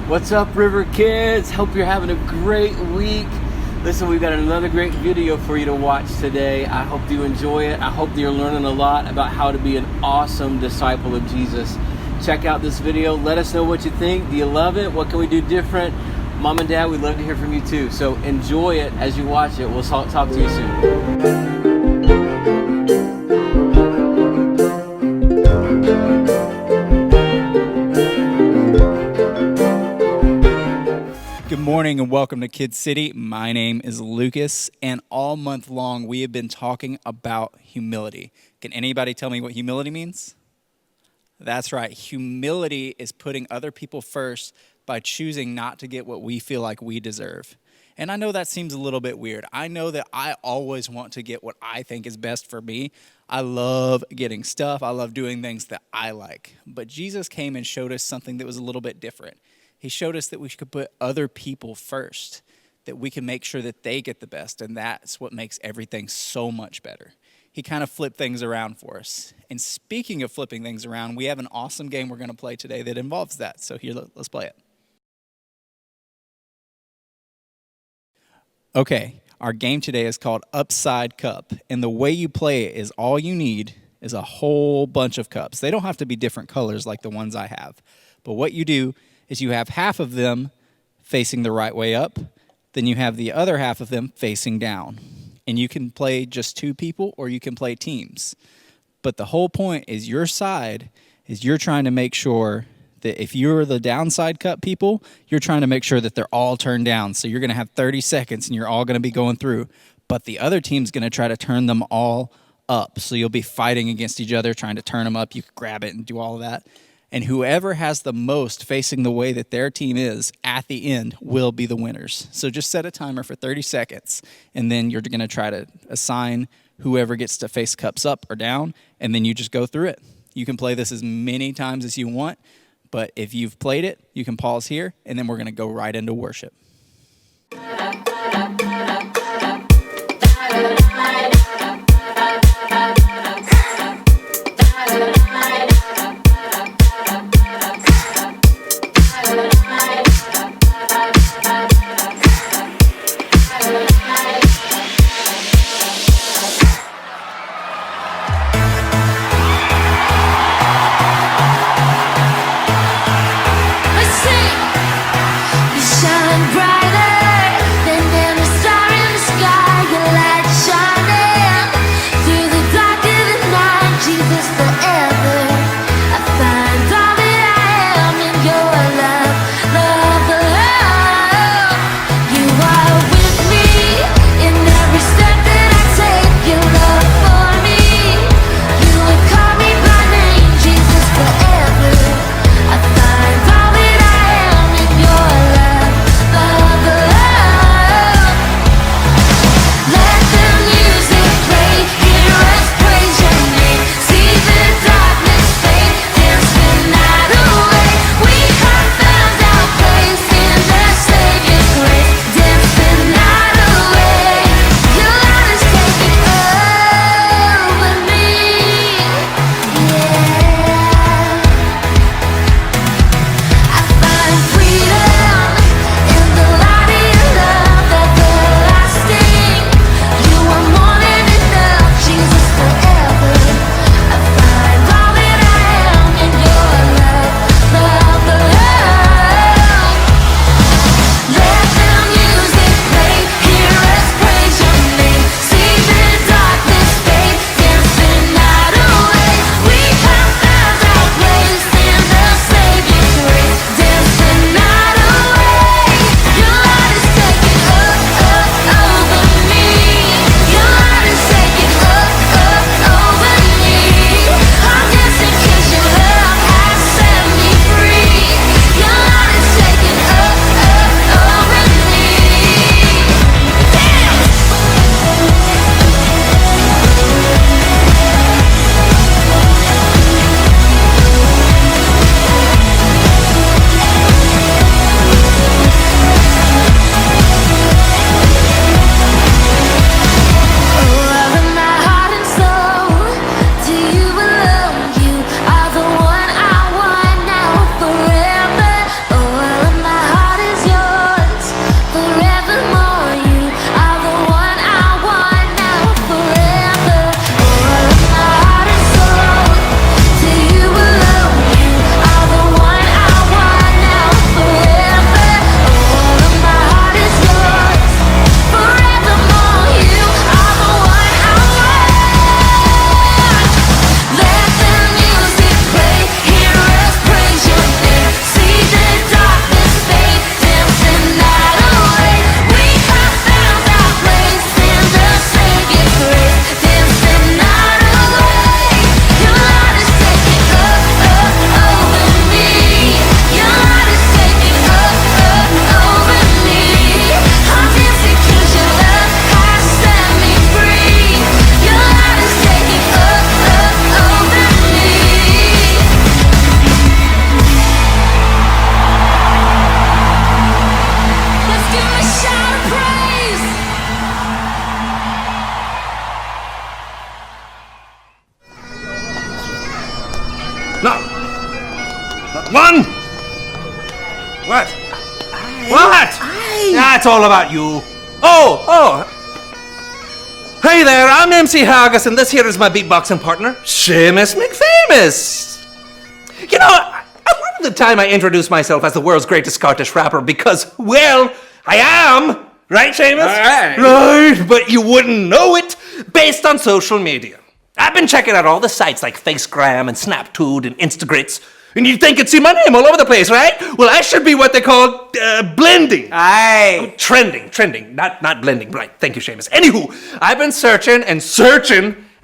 What's up, Riverkidz? Hope you're having a great week. Listen, we've got another great video for you to watch today. I hope you enjoy it. I hope that you're learning a lot about how to be an awesome disciple of Jesus. Check out this video. Let us know what you think. Do you love it? What can we do different? Mom and Dad, we'd love to hear from you too. So enjoy it as you watch it. We'll talk to you soon. Good morning and welcome to Kid City. My name is Lucas, and all month long we have been talking about humility. Can anybody tell me what humility means? That's right. Humility is putting other people first by choosing not to get what we feel like we deserve. And I know that seems a little bit weird. I know that I always want to get what I think is best for me. I love getting stuff. I love doing things that I like. But Jesus came and showed us something that was a little bit different. He showed us that we could put other people first, that we can make sure that they get the best, and that's what makes everything so much better. He kind of flipped things around for us. And speaking of flipping things around, we have an awesome game we're going to play today that involves that. So here, let's play it. Okay, our game today is called Upside Cup, and the way you play it is all you need is a whole bunch of cups. They don't have to be different colors like the ones I have, but what you do is you have half of them facing the right way up, then you have the other half of them facing down. And you can play just two people or you can play teams. But the whole point is your side is you're trying to make sure that if you're the downside cup people, you're trying to make sure that they're all turned down. So you're going to have 30 seconds and you're all going to be going through. But the other team's going to try to turn them all up. So you'll be fighting against each other, trying to turn them up. You can grab it and do all of that. And whoever has the most facing the way that their team is at the end will be the winners. So just set a timer for 30 seconds, and then you're going to try to assign whoever gets to face cups up or down, and then you just go through it. You can play this as many times as you want, but if you've played it, you can pause here, and then we're going to go right into worship. Bright. What? What? That's all about you. Oh. Hey there, I'm MC Haggis, and this here is my beatboxing partner, Seamus McFamous. You know, I love the time I introduce myself as the world's greatest Scottish rapper because, well, I am. Right, Seamus? Right, but you wouldn't know it based on social media. I've been checking out all the sites like Facegram and Snaptoon and Instagrits, and you'd think you'd see my name all over the place, right? Well, I should be what they call blending. Aye. Trending, not blending. Right, thank you, Seamus. Anywho, I've been searching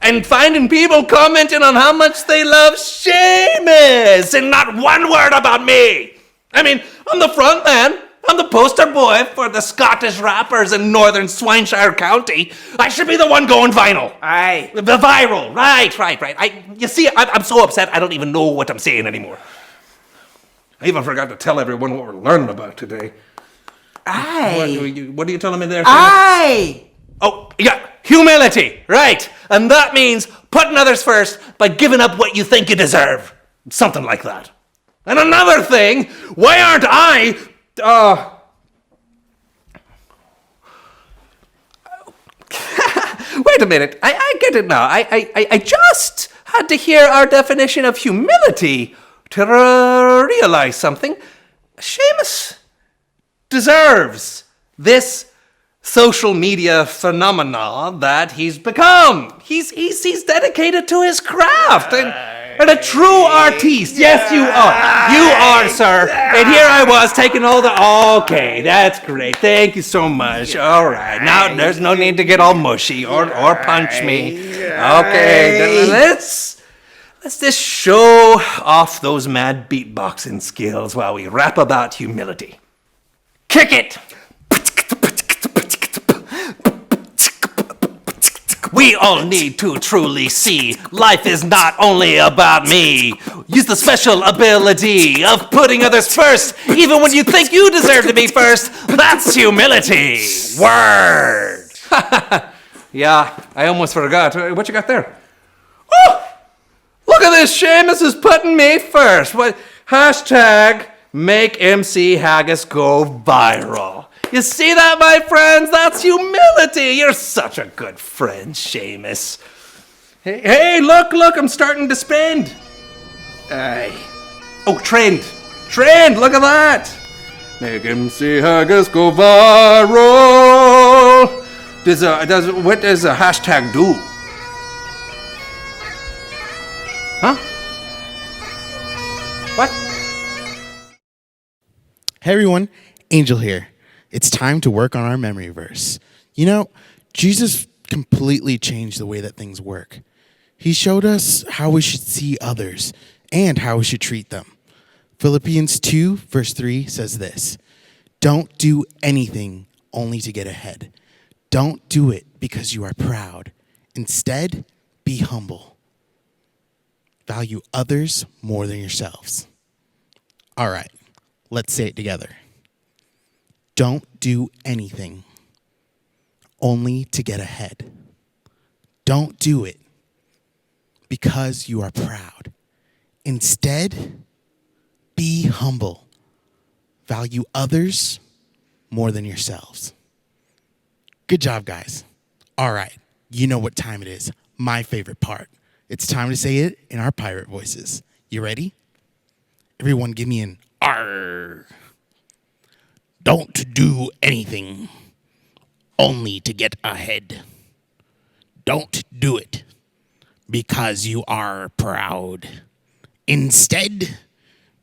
and finding people commenting on how much they love Seamus, and not one word about me. I mean, I'm the front man. I'm the poster boy for the Scottish rappers in northern Swanshire County. I should be the one going vinyl. Aye. The viral. Right. You see, I'm so upset I don't even know what I'm saying anymore. I even forgot to tell everyone what we're learning about today. Aye. What are you telling me there? Aye. Oh, yeah, humility. Right. And that means putting others first by giving up what you think you deserve. Something like that. And another thing, why aren't I... Wait a minute. I get it now. I just had to hear our definition of humility to realize something. Seamus deserves this social media phenomena that he's become. He's dedicated to his craft and a true artiste. Yes, you are. You are, sir. And here I was taking all the... Okay, that's great. Thank you so much. All right. Now, there's no need to get all mushy or punch me. Okay, let's just show off those mad beatboxing skills while we rap about humility. Kick it! We all need to truly see life is not only about me. Use the special ability of putting others first, even when you think you deserve to be first. That's humility. Word. Yeah, I almost forgot. What you got there? Oh, look at this. Seamus is putting me first. What? Hashtag make MC Haggis go viral. You see that, my friends? That's humility. You're such a good friend, Seamus. Hey, look, I'm starting to spend. Aye. Oh, trend, look at that. Make MC Haggis go viral. What does a hashtag do? Huh? What? Hey everyone, Angel here. It's time to work on our memory verse. You know, Jesus completely changed the way that things work. He showed us how we should see others and how we should treat them. Philippians 2, verse 3 says this: don't do anything only to get ahead. Don't do it because you are proud. Instead, be humble. Value others more than yourselves. All right, let's say it together. Don't do anything only to get ahead. Don't do it because you are proud. Instead, be humble. Value others more than yourselves. Good job, guys. All right, you know what time it is. My favorite part. It's time to say it in our pirate voices. You ready? Everyone give me an R. Don't do anything only to get ahead. Don't do it because you are proud. Instead,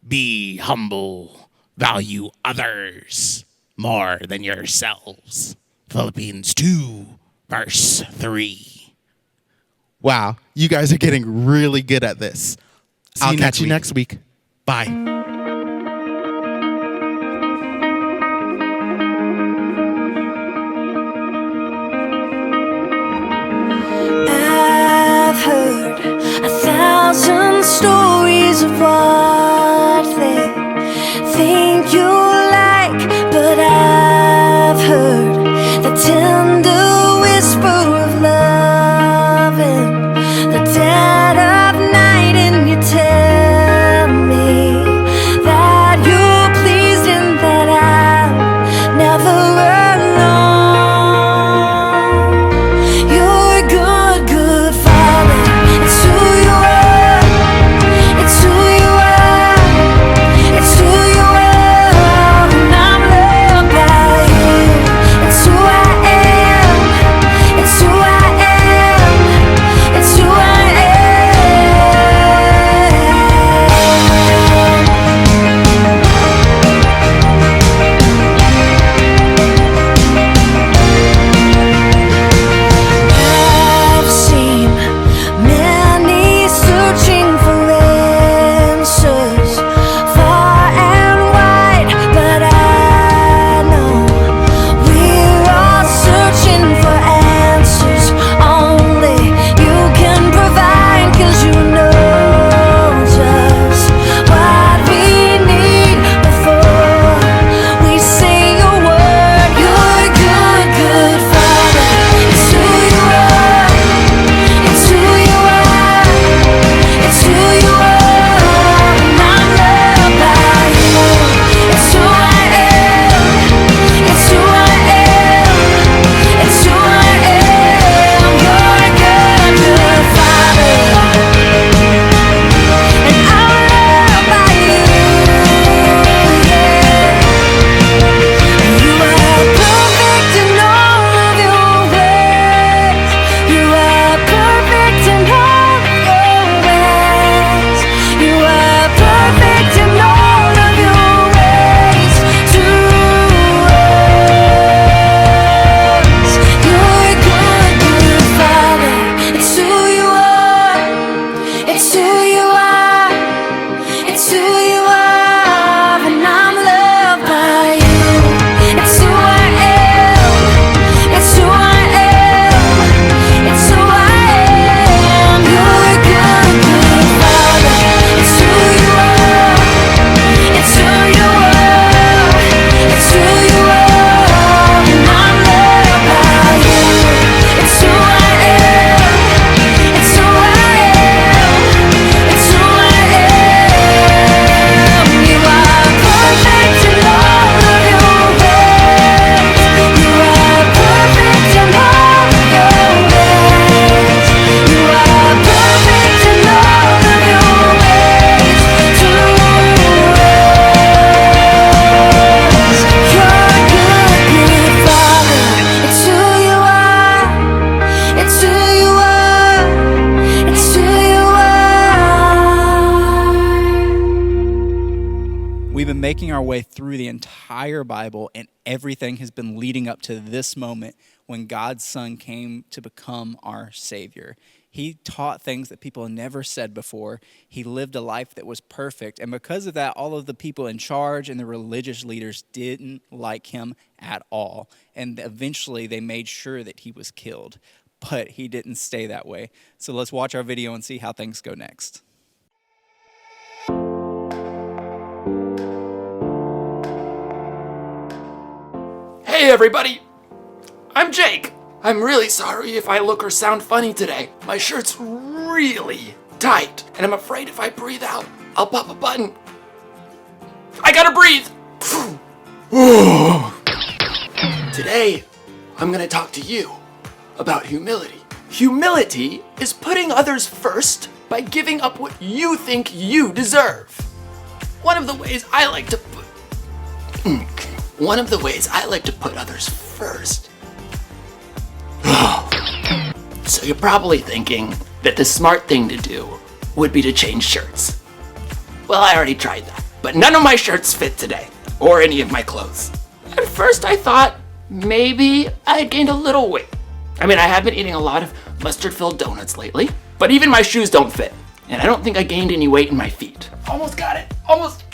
be humble. Value others more than yourselves. Philippians 2, verse 3. Wow, you guys are getting really good at this. I'll catch you next week. Bye. Heard 1,000 stories of what they think you like, but I've heard the tender whisper of love in the dead of night, and you tell me through the entire Bible, and everything has been leading up to this moment when God's Son came to become our Savior. He taught things that people had never said before. He lived a life that was perfect. And because of that, all of the people in charge and the religious leaders didn't like him at all. And eventually they made sure that he was killed. But he didn't stay that way. So let's watch our video and see how things go next. Hey everybody, I'm Jake. I'm really sorry if I look or sound funny today. My shirt's really tight, and I'm afraid if I breathe out, I'll pop a button. I gotta breathe! Today, I'm gonna talk to you about humility. Humility is putting others first by giving up what you think you deserve. One of the ways I like to put others first. So you're probably thinking that the smart thing to do would be to change shirts. Well, I already tried that, but none of my shirts fit today, or any of my clothes. At first I thought maybe I had gained a little weight. I mean, I have been eating a lot of mustard-filled donuts lately, but even my shoes don't fit, and I don't think I gained any weight in my feet. Almost got it, almost.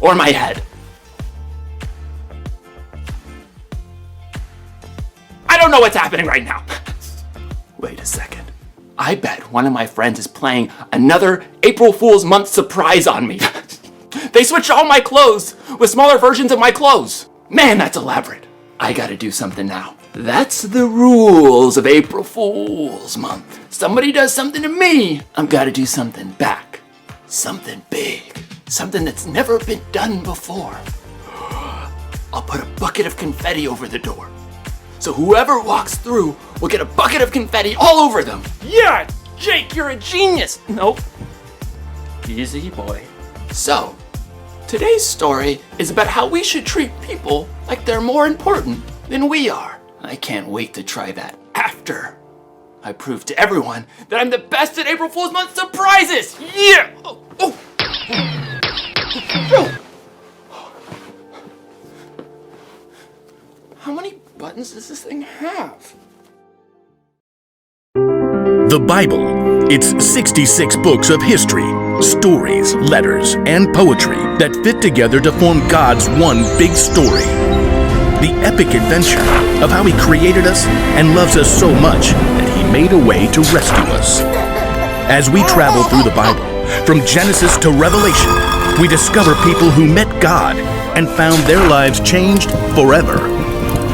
Or my head. I don't know what's happening right now. Wait a second. I bet one of my friends is playing another April Fool's Month surprise on me. They switched all my clothes with smaller versions of my clothes. Man, that's elaborate. I gotta do something now. That's the rules of April Fool's Month. Somebody does something to me, I've gotta do something back. Something big. Something that's never been done before. I'll put a bucket of confetti over the door. So whoever walks through will get a bucket of confetti all over them. Yeah, Jake, you're a genius. Nope. Easy, boy. So, today's story is about how we should treat people like they're more important than we are. I can't wait to try that after I prove to everyone that I'm the best at April Fool's Month surprises. Yeah! How many buttons does this thing have? The Bible. It's 66 books of history, stories, letters, and poetry that fit together to form God's one big story. The epic adventure of how He created us and loves us so much that He made a way to rescue us. As we travel through the Bible, from Genesis to Revelation, we discover people who met God and found their lives changed forever.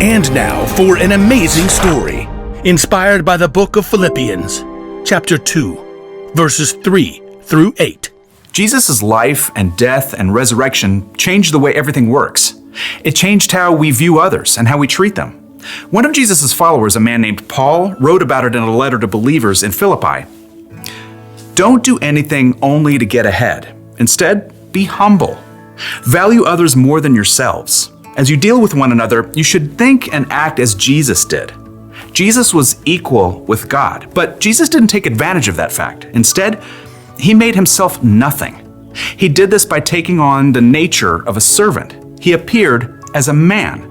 And now for an amazing story, inspired by the book of Philippians, chapter 2, verses 3 through 8. Jesus' life and death and resurrection changed the way everything works. It changed how we view others and how we treat them. One of Jesus' followers, a man named Paul, wrote about it in a letter to believers in Philippi. Don't do anything only to get ahead. Instead, be humble. Value others more than yourselves. As you deal with one another, you should think and act as Jesus did. Jesus was equal with God, but Jesus didn't take advantage of that fact. Instead, He made Himself nothing. He did this by taking on the nature of a servant. He appeared as a man.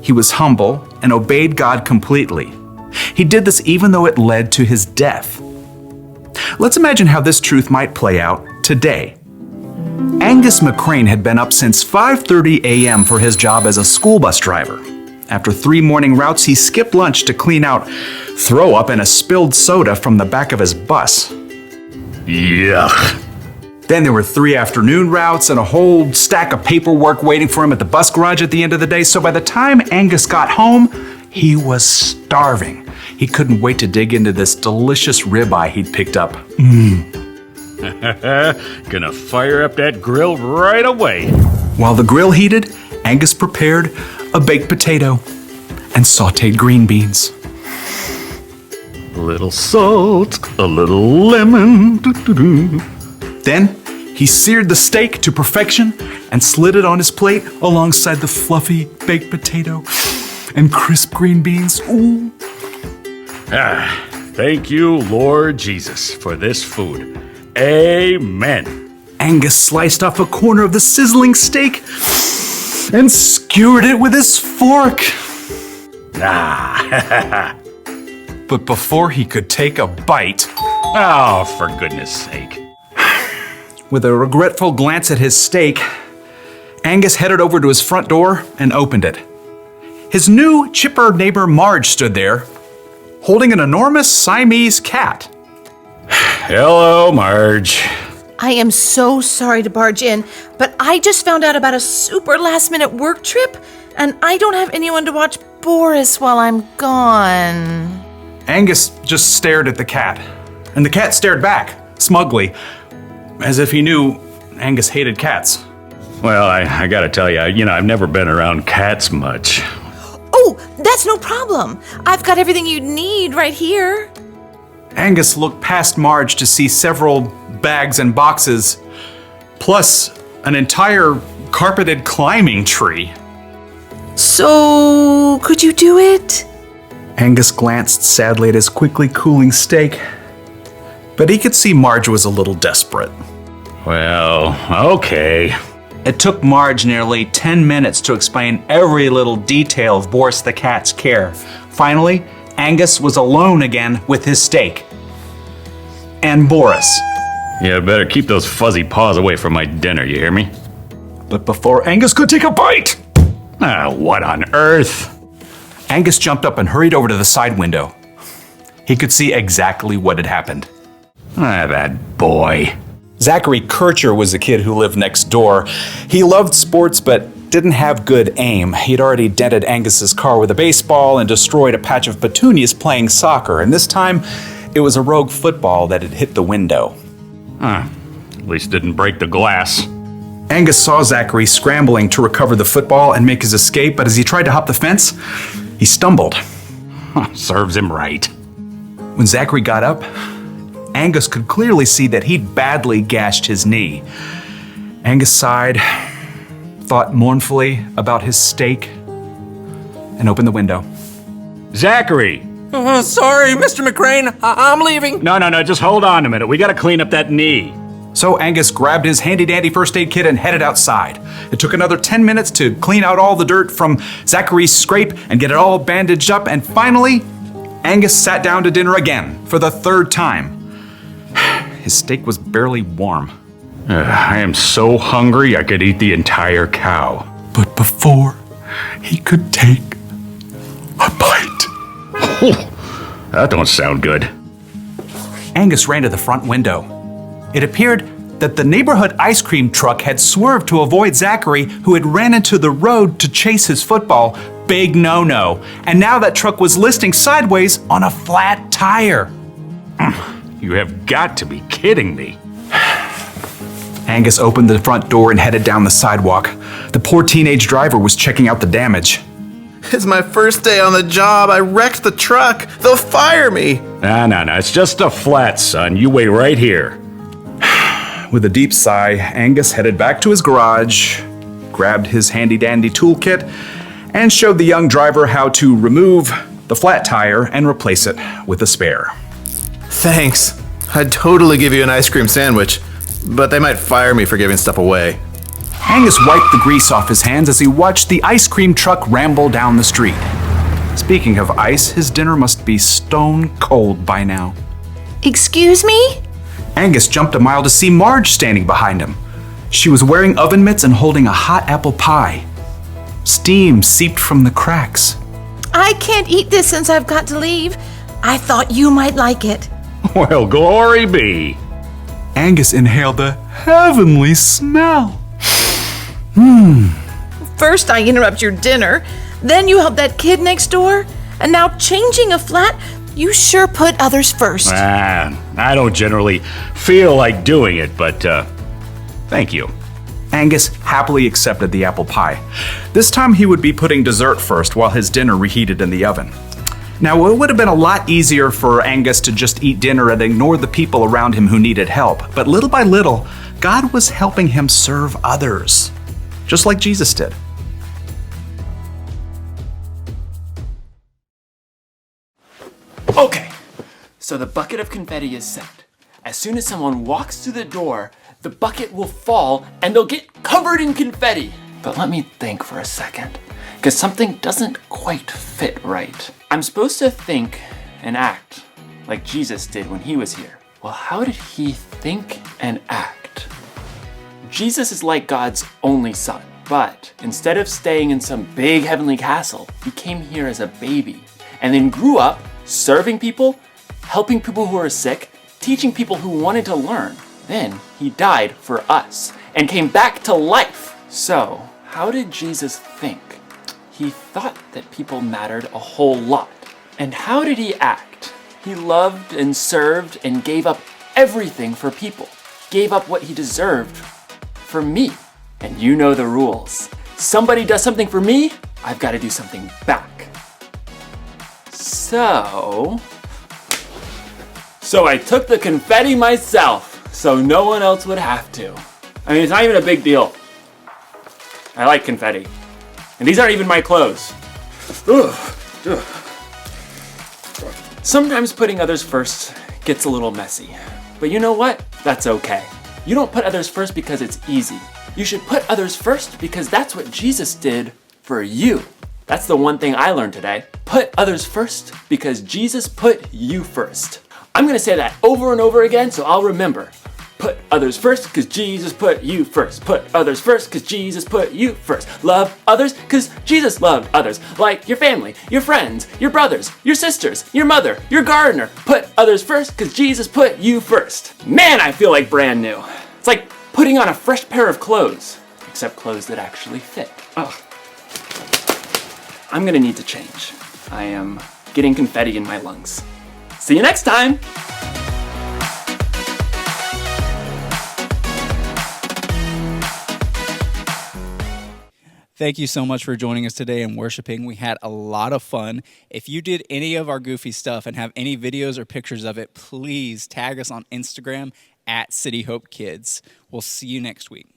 He was humble and obeyed God completely. He did this even though it led to His death. Let's imagine how this truth might play out today. Angus McCrane had been up since 5:30 a.m. for his job as a school bus driver. After 3 morning routes, he skipped lunch to clean out throw up and a spilled soda from the back of his bus. Yuck. Then there were 3 afternoon routes and a whole stack of paperwork waiting for him at the bus garage at the end of the day. So by the time Angus got home, he was starving. He couldn't wait to dig into this delicious ribeye he'd picked up. Gonna fire up that grill right away. While the grill heated, Angus prepared a baked potato and sautéed green beans. A little salt, a little lemon. Then he seared the steak to perfection and slid it on his plate alongside the fluffy baked potato and crisp green beans. Ooh. Thank you, Lord Jesus, for this food. Amen. Angus sliced off a corner of the sizzling steak and skewered it with his fork. Ah. But before he could take a bite, Oh, for goodness sake. with a regretful glance at his steak, Angus headed over to his front door and opened it. His new, chipper neighbor Marge stood there, holding an enormous Siamese cat. Hello, Marge. I am so sorry to barge in, but I just found out about a super last-minute work trip, and I don't have anyone to watch Boris while I'm gone. Angus just stared at the cat, and the cat stared back, smugly, as if he knew Angus hated cats. Well, I gotta tell you, I've never been around cats much. Oh, that's no problem. I've got everything you need right here. Angus looked past Marge to see several bags and boxes, plus an entire carpeted climbing tree. So, could you do it? Angus glanced sadly at his quickly cooling steak, but he could see Marge was a little desperate. Well, okay. It took Marge nearly 10 minutes to explain every little detail of Boris the cat's care. Finally, Angus was alone again with his steak. And Boris. Yeah, better keep those fuzzy paws away from my dinner, you hear me? But before Angus could take a bite, What on earth? Angus jumped up and hurried over to the side window. He could see exactly what had happened. That boy. Zachary Kircher was the kid who lived next door. He loved sports but didn't have good aim. He'd already dented Angus's car with a baseball and destroyed a patch of petunias playing soccer, and this time it was a rogue football that had hit the window. At least didn't break the glass. Angus saw Zachary scrambling to recover the football and make his escape, but as he tried to hop the fence, he stumbled. Serves him right. When Zachary got up, Angus could clearly see that he'd badly gashed his knee. Angus sighed, thought mournfully about his steak, and opened the window. Zachary! Sorry, Mr. McCrane. I'm leaving. No, just hold on a minute. We gotta clean up that knee. So Angus grabbed his handy-dandy first aid kit and headed outside. It took another 10 minutes to clean out all the dirt from Zachary's scrape and get it all bandaged up, and finally, Angus sat down to dinner again for the third time. His steak was barely warm. I am so hungry I could eat the entire cow. But before he could take a bite, That don't sound good. Angus ran to the front window. It appeared that the neighborhood ice cream truck had swerved to avoid Zachary, who had ran into the road to chase his football. Big no-no. And now that truck was listing sideways on a flat tire. You have got to be kidding me. Angus opened the front door and headed down the sidewalk. The poor teenage driver was checking out the damage. It's my first day on the job. I wrecked the truck. They'll fire me. No. It's just a flat, son. You wait right here. With a deep sigh, Angus headed back to his garage, grabbed his handy-dandy toolkit, and showed the young driver how to remove the flat tire and replace it with a spare. Thanks. I'd totally give you an ice cream sandwich, but they might fire me for giving stuff away. Angus wiped the grease off his hands as he watched the ice cream truck ramble down the street. Speaking of ice, his dinner must be stone cold by now. Excuse me? Angus jumped a mile to see Marge standing behind him. She was wearing oven mitts and holding a hot apple pie. Steam seeped from the cracks. I can't eat this since I've got to leave. I thought you might like it. Well, glory be. Angus inhaled the heavenly smell. First I interrupt your dinner, then you help that kid next door, and now changing a flat, you sure put others first. I don't generally feel like doing it, but thank you. Angus happily accepted the apple pie. This time he would be putting dessert first while his dinner reheated in the oven. Now, it would have been a lot easier for Angus to just eat dinner and ignore the people around him who needed help, but little by little, God was helping him serve others, just like Jesus did. Okay, so the bucket of confetti is set. As soon as someone walks through the door, the bucket will fall and they'll get covered in confetti. But let me think for a second, because something doesn't quite fit right. I'm supposed to think and act like Jesus did when he was here. Well, how did he think and act? Jesus is like God's only son, but instead of staying in some big heavenly castle, he came here as a baby and then grew up serving people, helping people who are sick, teaching people who wanted to learn. Then he died for us and came back to life. So, how did Jesus think? He thought that people mattered a whole lot. And how did he act? He loved and served and gave up everything for people. Gave up what he deserved for me. And you know the rules. Somebody does something for me, I've got to do something back. So I took the confetti myself so no one else would have to. I mean, it's not even a big deal. I like confetti. And these aren't even my clothes. Ugh. Ugh. Sometimes putting others first gets a little messy. But you know what? That's okay. You don't put others first because it's easy. You should put others first because that's what Jesus did for you. That's the one thing I learned today. Put others first because Jesus put you first. I'm gonna say that over and over again so I'll remember. Put others first because Jesus put you first. Put others first because Jesus put you first. Love others because Jesus loved others. Like your family, your friends, your brothers, your sisters, your mother, your gardener. Put others first because Jesus put you first. Man, I feel like brand new. It's like putting on a fresh pair of clothes, except clothes that actually fit. Ugh. I'm gonna need to change. I am getting confetti in my lungs. See you next time! Thank you so much for joining us today and worshiping. We had a lot of fun. If you did any of our goofy stuff and have any videos or pictures of it, please tag us on Instagram at City Hope Kids. We'll see you next week.